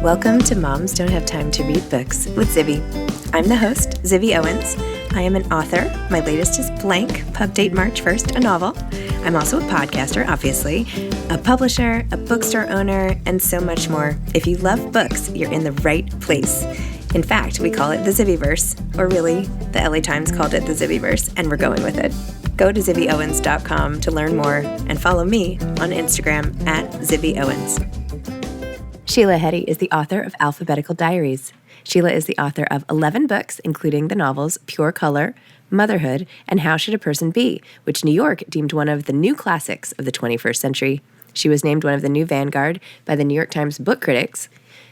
Welcome to Moms Don't Have Time to Read Books with Zibby. I'm the host, Zibby Owens. I am an author. My latest is Blank, pub date March 1st, a novel. I'm also a podcaster, obviously, a publisher, a bookstore owner, and so much more. If you love books, you're in the right place. In fact, we call it the Zibbyverse, or really, the LA Times called it the Zibbyverse, and we're going with it. Go to zibbyowens.com to learn more and follow me on Instagram at zibbyowens. Sheila Heti is the author of Alphabetical Diaries. Sheila is the author of 11 books, including the novels Pure Color, Motherhood, and How Should a Person Be, which New York deemed one of the new classics of the 21st century. She was named one of the new vanguard by the New York Times book critics,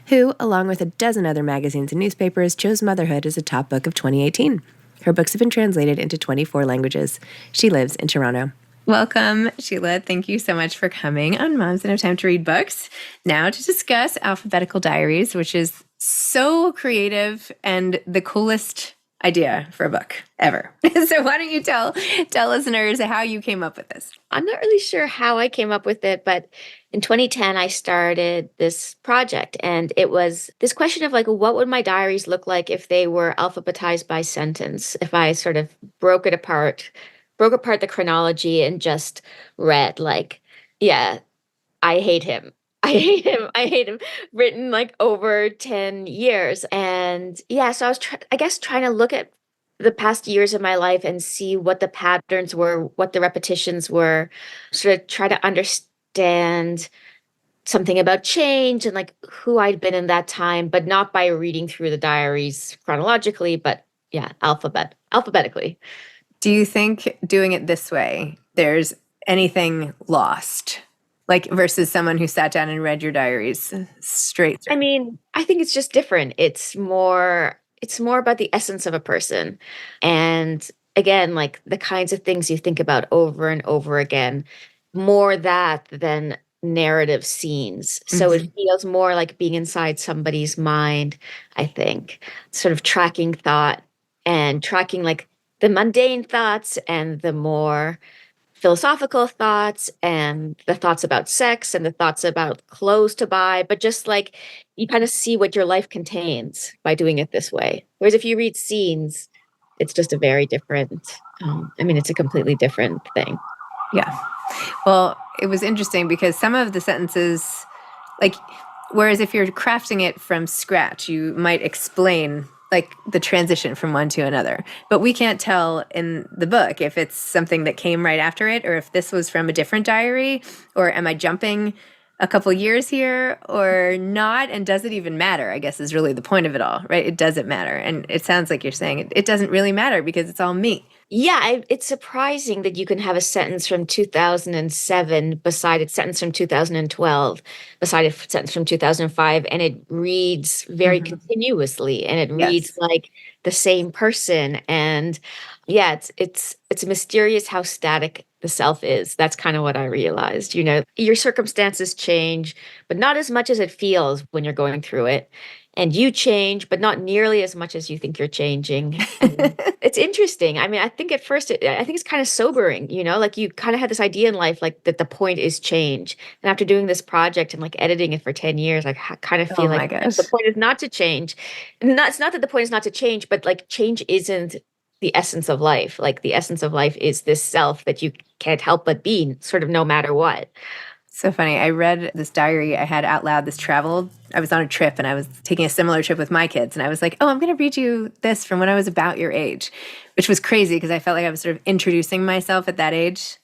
who, along with a dozen other magazines and newspapers, chose Motherhood as a top book of 2018. Her books have been translated into 24 languages. She lives in Toronto. Welcome, Sheila. Thank you so much for coming on Moms Don't Have Time to Read Books. Now to discuss Alphabetical Diaries, which is so creative and the coolest idea for a book ever. So why don't you tell listeners how you came up with this? I'm not really sure how I came up with it, but in 2010, I started this project, and it was this question of what would my diaries look like if they were alphabetized by sentence, if I sort of broke apart the chronology and just read yeah, I hate him. I hate him. I hate him. Written over 10 years. And yeah, so I was, trying to look at the past years of my life and see what the patterns were, what the repetitions were, sort of try to understand something about change and who I'd been in that time, but not by reading through the diaries chronologically, but yeah, alphabetically. Do you think doing it this way, there's anything lost? Versus someone who sat down and read your diaries straight through? I mean, I think it's just different. It's more about the essence of a person. And again, the kinds of things you think about over and over again, more that than narrative scenes. So it feels more like being inside somebody's mind, I think, sort of tracking thought and tracking the mundane thoughts and the more philosophical thoughts and the thoughts about sex and the thoughts about clothes to buy, but just you kind of see what your life contains by doing it this way. Whereas if you read scenes, it's just a very different, it's a completely different thing. Yeah. Well, it was interesting because some of the sentences, whereas if you're crafting it from scratch, you might explain the transition from one to another. But we can't tell in the book if it's something that came right after it or if this was from a different diary, or am I jumping a couple years here or not? And does it even matter, I guess, is really the point of it all, right? It doesn't matter. And it sounds like you're saying it doesn't really matter because it's all me. Yeah, it's surprising that you can have a sentence from 2007 beside a sentence from 2012, beside a sentence from 2005, and it reads very continuously, and it reads like the same person. And yeah, it's mysterious how static the self is. That's kind of what I realized. Your circumstances change, but not as much as it feels when you're going through it. And you change, but not nearly as much as you think you're changing. It's interesting. I think at first, I think it's kind of sobering, you kind of had this idea in life, that the point is change. And after doing this project and editing it for 10 years, I kind of feel the point is not to change. It's not that the point is not to change, but change isn't the essence of life. The essence of life is this self that you can't help but be, sort of no matter what. So funny. I read this diary I had out loud, I was on a trip and I was taking a similar trip with my kids. And I was like, I'm going to read you this from when I was about your age, which was crazy because I felt like I was sort of introducing myself at that age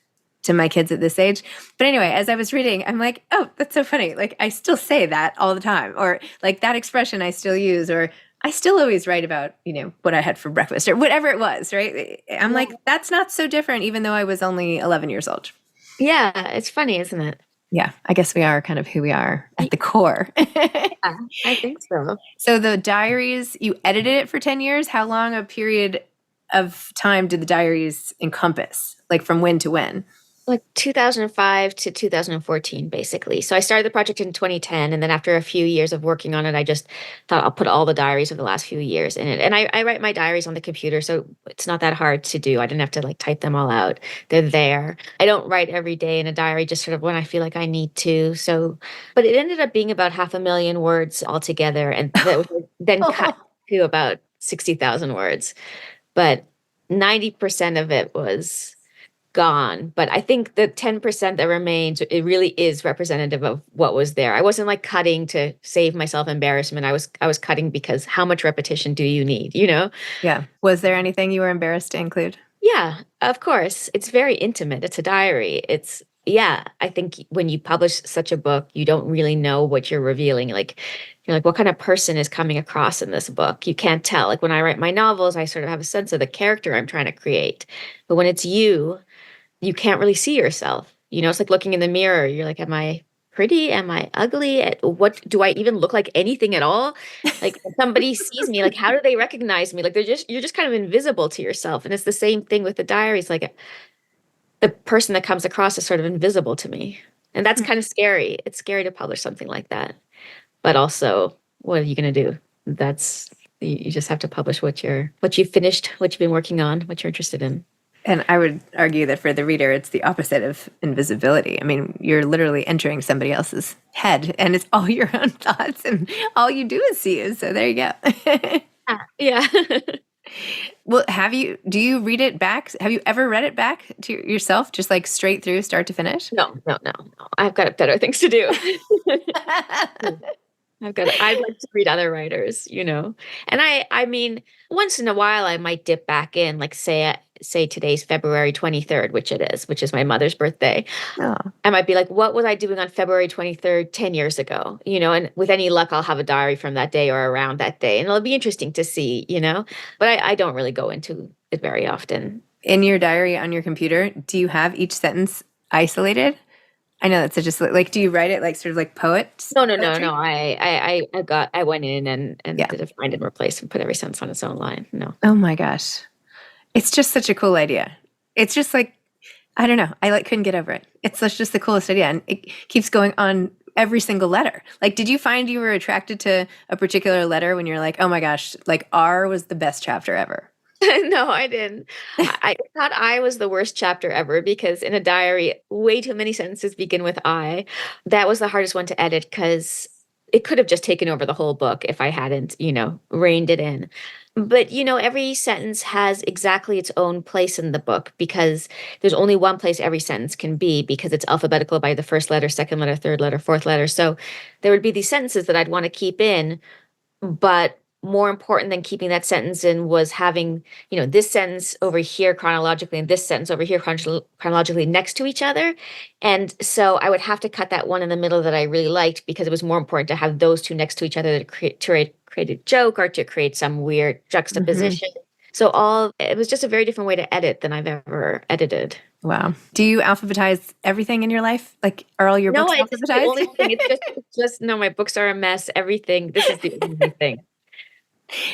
to my kids at this age. But anyway, as I was reading, I'm like, oh, that's so funny. I still say that all the time, or that expression I still use, or I still always write about, what I had for breakfast or whatever it was, right? I'm like, that's not so different, even though I was only 11 years old. Yeah, it's funny, isn't it? Yeah, I guess we are kind of who we are at the core. Yeah, I think so. So the diaries, you edited it for 10 years. How long a period of time did the diaries encompass? From when to when? like 2005 to 2014, basically. So I started the project in 2010, and then after a few years of working on it, I just thought I'll put all the diaries of the last few years in it. And I write my diaries on the computer, so it's not that hard to do. I didn't have to like type them all out. They're there. I don't write every day in a diary, just sort of when I feel like I need to. So, but it ended up being about 500,000 words altogether, and that was then cut to about 60,000 words. But 90% of it was gone. But I think the 10% that remains, it really is representative of what was there. I wasn't like cutting to save myself embarrassment. I was cutting because how much repetition do you need, you know? Yeah. Was there anything you were embarrassed to include? Yeah, of course. It's very intimate. It's a diary. Yeah, I think when you publish such a book, you don't really know what you're revealing. Like, you're like, what kind of person is coming across in this book? You can't tell. Like when I write my novels, I sort of have a sense of the character I'm trying to create. But when it's you can't really see yourself. You know, it's like looking in the mirror. You're like, am I pretty? Am I ugly? What do I even look like anything at all? Like if somebody sees me, like how do they recognize me? Like you're just kind of invisible to yourself. And it's the same thing with the diaries. Like the person that comes across is sort of invisible to me. And that's kind of scary. It's scary to publish something like that. But also, what are you going to do? That's you just have to publish what you've finished, what you've been working on, what you're interested in. And I would argue that for the reader, it's the opposite of invisibility. I mean, you're literally entering somebody else's head and it's all your own thoughts and all you do is see you. So there you go. Yeah. Well, do you read it back? Have you ever read it back to yourself, just like straight through start to finish? No, no, no, no. I've got better things to do. I'd like to read other writers, you know. And I mean, once in a while I might dip back in, like say today's February 23rd, which is my mother's birthday. Oh. I might be like, what was I doing on February 23rd, 10 years ago? You know, and with any luck, I'll have a diary from that day or around that day. And it'll be interesting to see, you know. But I don't really go into it very often. In your diary on your computer, do you have each sentence isolated? I know that's such a like. Do you write it like sort of like poets? No, no, no, poetry? no. I went in and Yeah. did a find and replace and put every sentence on its own line. No. Oh my gosh, it's just such a cool idea. It's just like I don't know. I like couldn't get over it. It's just the coolest idea, and it keeps going on every single letter. Like, did you find you were attracted to a particular letter when you're like, oh my gosh, like R was the best chapter ever? No, I didn't. I thought I was the worst chapter ever because in a diary, way too many sentences begin with I. That was the hardest one to edit because it could have just taken over the whole book if I hadn't, you know, reined it in. But, you know, every sentence has exactly its own place in the book because there's only one place every sentence can be because it's alphabetical by the first letter, second letter, third letter, fourth letter. So there would be these sentences that I'd want to keep in, but more important than keeping that sentence in was having, you know, this sentence over here chronologically and this sentence over here chronologically next to each other. And so I would have to cut that one in the middle that I really liked because it was more important to have those two next to each other to create a joke or to create some weird juxtaposition. So it was just a very different way to edit than I've ever edited. Wow. Do you alphabetize everything in your life? Like, are all your No, books it's the alphabetized? only thing. It's just no, my books are a mess. Everything. This is the only thing.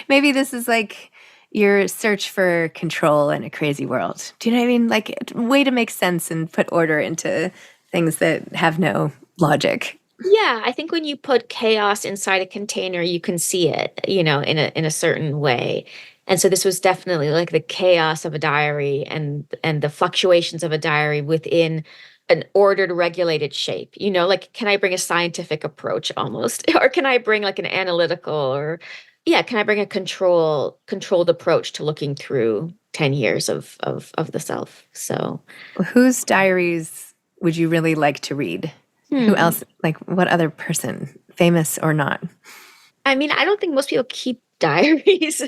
Maybe this is like your search for control in a crazy world. Do you know what I mean? Like a way to make sense and put order into things that have no logic. Yeah, I think when you put chaos inside a container, you can see it, you know, in a certain way. And so this was definitely like the chaos of a diary and the fluctuations of a diary within an ordered, regulated shape. You know, like can I bring a scientific approach almost, or can I bring like an analytical, or yeah, can I bring a controlled approach to looking through 10 years of the self? So, Whose diaries would you really like to read? Who hmm. else? Like, what other person, famous or not? I mean, I don't think most people keep diaries.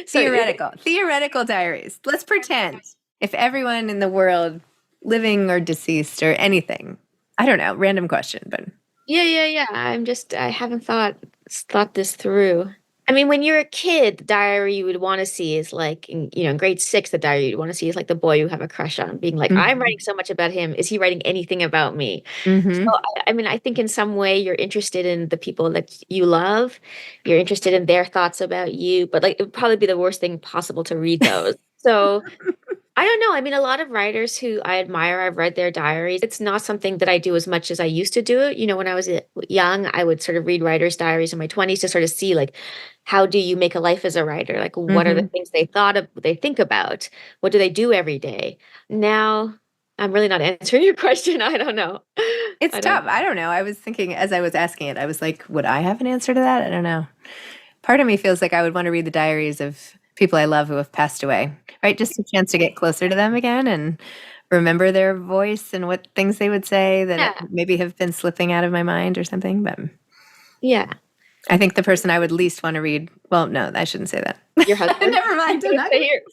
So Theoretical diaries. Let's pretend if everyone in the world, living or deceased or anything, I don't know, random question, but yeah. I haven't thought this through. I mean, when you're a kid, the diary you would want to see is like, in grade six, the diary you'd want to see is like the boy you have a crush on, being like, I'm writing so much about him. Is he writing anything about me? So, Mm-hmm. I mean, I think in some way you're interested in the people that you love. You're interested in their thoughts about you, but like it would probably be the worst thing possible to read those. So I don't know. I mean, a lot of writers who I admire, I've read their diaries. It's not something that I do as much as I used to do it. When I was young, I would sort of read writers' diaries in my 20s to sort of see like, how do you make a life as a writer? Like, what are the things they think about? What do they do every day? Now, I'm really not answering your question. I don't know. It's tough. I don't know. I was thinking as I was asking it, I was like, would I have an answer to that? I don't know. Part of me feels like I would want to read the diaries of people I love who have passed away, right? Just a chance to get closer to them again and remember their voice and what things they would say that maybe have been slipping out of my mind or something. But yeah, I think the person I would least want to read, well, no, I shouldn't say that. Your husband? Never mind.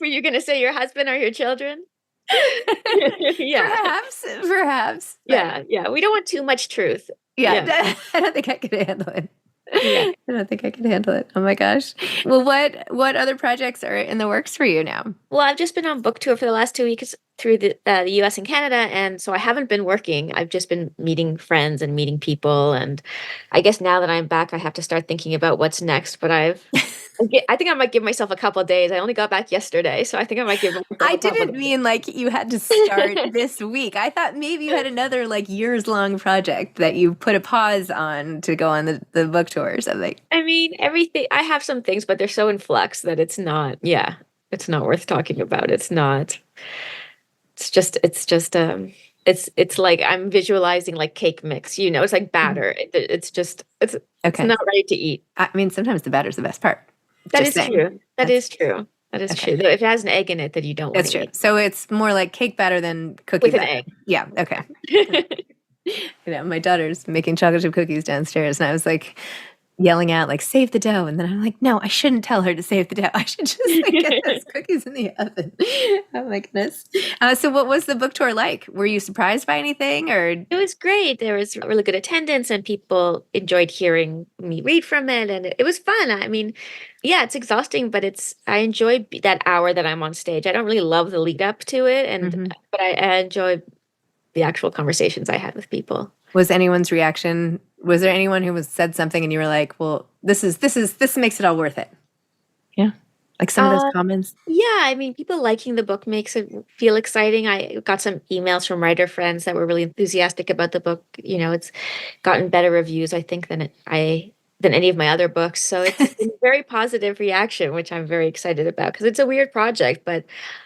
Were you going to say your husband or your children? Yeah. Perhaps. Yeah. We don't want too much truth. Yeah. I don't think I could handle it. Yeah. I don't think I could handle it. Oh my gosh. Well, what other projects are in the works for you now? Well, I've just been on book tour for the last 2 weeks through the US and Canada, and so I haven't been working. I've just been meeting friends and meeting people, and I guess now that I'm back, I have to start thinking about what's next. But I think I might give myself a couple of days. I only got back yesterday, so I think I might give myself I didn't mean like you had to start this week. I thought maybe you had another like years-long project that you put a pause on to go on the book tour or something. I mean, everything. I have some things, but they're so in flux that it's not worth talking about. It's not. It's like I'm visualizing like cake mix, it's like batter. It's not ready to eat. I mean, sometimes the batter's the best part. That is true. That is true. If it has an egg in it, then you don't want That's to true. eat. So it's more like cake batter than cookie With batter. an egg. Yeah, okay. My daughter's making chocolate chip cookies downstairs, and I was like yelling out like, save the dough. And then I'm like, no, I shouldn't tell her to save the dough. I should just get those cookies in the oven. Oh my goodness. So what was the book tour like? Were you surprised by anything or? It was great. There was really good attendance and people enjoyed hearing me read from it. And it was fun. I mean, yeah, it's exhausting, but I enjoy that hour that I'm on stage. I don't really love the lead up to it. But I enjoy the actual conversations I had with people. Was anyone's reaction? Was there anyone who said something and you were like, well, this makes it all worth it? Yeah. Like some of those comments? Yeah. I mean, people liking the book makes it feel exciting. I got some emails from writer friends that were really enthusiastic about the book. It's gotten better reviews, I think, than any of my other books. So it's been a very positive reaction, which I'm very excited about because it's a weird project. But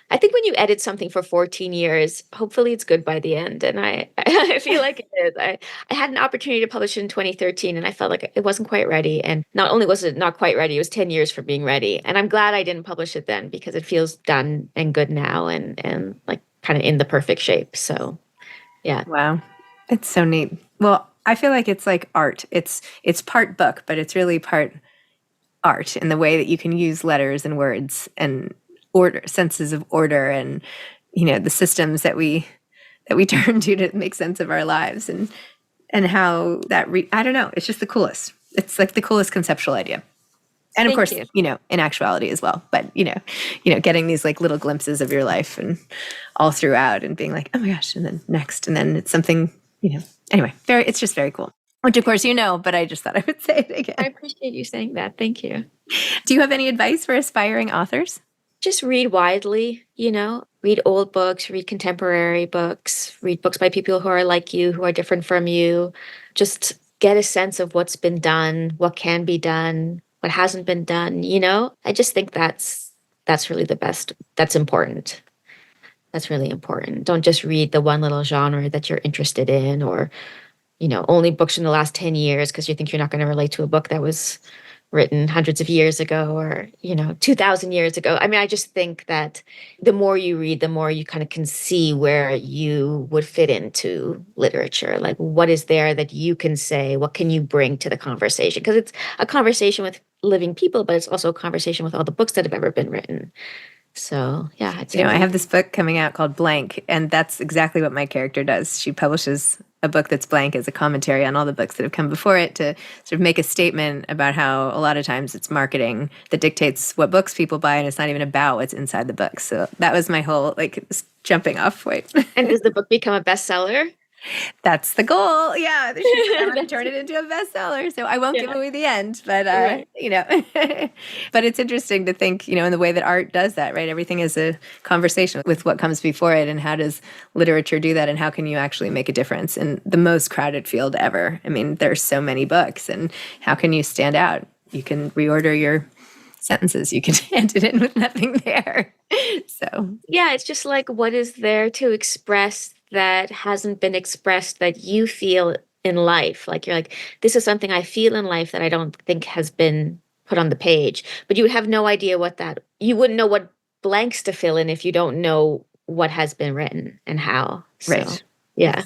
I think when you edit something for 14 years, hopefully it's good by the end. And I feel like it is. I had an opportunity to publish it in 2013 and I felt like it wasn't quite ready. And not only was it not quite ready, it was 10 years for being ready. And I'm glad I didn't publish it then because it feels done and good now and like kind of in the perfect shape. So, yeah. Wow. It's so neat. Well, I feel like it's like art. It's part book, but it's really part art in the way that you can use letters and words and senses of order and the systems that we turn to make sense of our lives and how that I don't know. It's just the coolest. It's like the coolest conceptual idea. And of course, in actuality as well. But getting these like little glimpses of your life and all throughout and being like, oh my gosh, and then next, and then it's something. Anyway, it's just very cool. Which of course but I just thought I would say it again. I appreciate you saying that. Thank you. Do you have any advice for aspiring authors? Just read widely, read old books, read contemporary books, read books by people who are like you, who are different from you. Just get a sense of what's been done, what can be done, what hasn't been done, I just think that's really the best. That's important. That's really important. Don't just read the one little genre that you're interested in or, only books from the last 10 years because you think you're not going to relate to a book that was written hundreds of years ago or, 2,000 years ago. I mean, I just think that the more you read, the more you kind of can see where you would fit into literature. Like what is there that you can say? What can you bring to the conversation? Because it's a conversation with living people, but it's also a conversation with all the books that have ever been written. So, yeah. I have this book coming out called Blank, and that's exactly what my character does. She publishes a book that's blank as a commentary on all the books that have come before it to sort of make a statement about how a lot of times it's marketing that dictates what books people buy, and it's not even about what's inside the book. So that was my whole, jumping off point. And does the book become a bestseller? That's the goal. Yeah. She's like, I want to turn it into a bestseller. So I won't give away the end, but, Right. but it's interesting to think, in the way that art does that, right? Everything is a conversation with what comes before it. And how does literature do that? And how can you actually make a difference in the most crowded field ever? I mean, there's so many books, and how can you stand out? You can reorder your sentences. You can hand it in with nothing there. So Yeah, it's just like, what is there to express that hasn't been expressed that you feel in life? Like, you're like, this is something I feel in life that I don't think has been put on the page. But you would have no idea you wouldn't know what blanks to fill in if you don't know what has been written and how. So, right. yeah.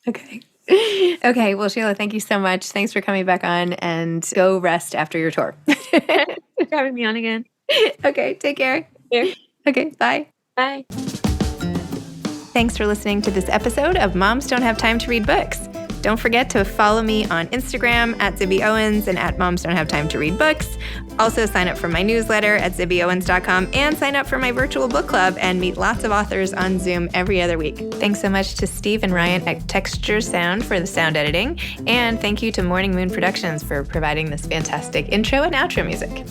Okay. Okay. Well, Sheila, thank you so much. Thanks for coming back on, and go rest after your tour. Thanks for having me on again. Okay. Take care. Here. Okay. Bye. Bye. Thanks for listening to this episode of Moms Don't Have Time to Read Books. Don't forget to follow me on Instagram at Zibby Owens and at Moms Don't Have Time to Read Books. Also sign up for my newsletter at zibbyowens.com and sign up for my virtual book club and meet lots of authors on Zoom every other week. Thanks so much to Steve and Ryan at Texture Sound for the sound editing. And thank you to Morning Moon Productions for providing this fantastic intro and outro music.